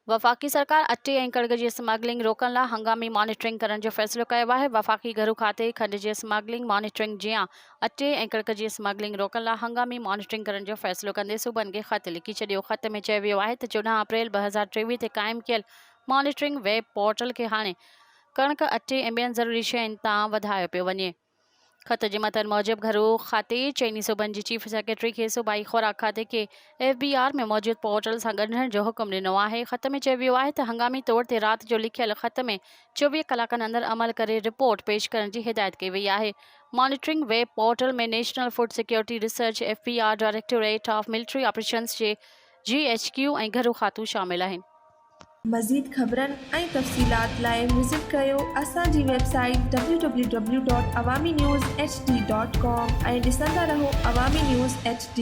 वफ़ाक़ी सरकार अटे ऐं कणिक जी स्मगलिंग रोकण लाइ हंगामी मॉनिटरिंग करण जो फ़ैसिलो कयो आहे। वफ़ाक़ी घरू खाते खंड जी स्मगलिंग मॉनिटरिंग जियां अटे ऐं कणिक जी स्मगलिंग रोकण लाइ हंगामी मॉनिटरिंग करण जो फ़ैसिलो कंदे सूबनि खे ख़त लिखी छॾियो। ख़त में चयो वियो आहे त 14 अप्रैल 2023 ते क़ाइमु कयल मॉनिटरिंग वेब पोर्टल खे हाणे कणिक अटे ऐं ॿियनि ज़रूरी शयुनि तां वधायो पियो वञे। ख़त जे मतन मूजिब घरू खाते चइनी सूबनि जी चीफ सेक्रेटरी खे सूबाई ख़ुराक खाते खे FBR में मौजूद पोर्टल सां ॻंढण जो हुकुम ॾिनो आहे। ख़त में चयो वियो आहे त हंगामी तौर ते राति जो लिखियल ख़त में 24 कलाकनि अंदरि अमल करे रिपोर्ट पेश करण जी हिदायत कई वई आहे। मॉनिटरिंग वेब पोर्टल में national food security research FBR directorate of military operations J GHQ ऐं घरू खातू शामिल आहिनि। मज़ीद ख़बरनि ऐं तफ़सीलात लाइ विज़िट कयो असांजी वेबसाइट www.awamiNewsHD.com ऐं ॾिसंदा रहो अवामी न्यूज़ HD।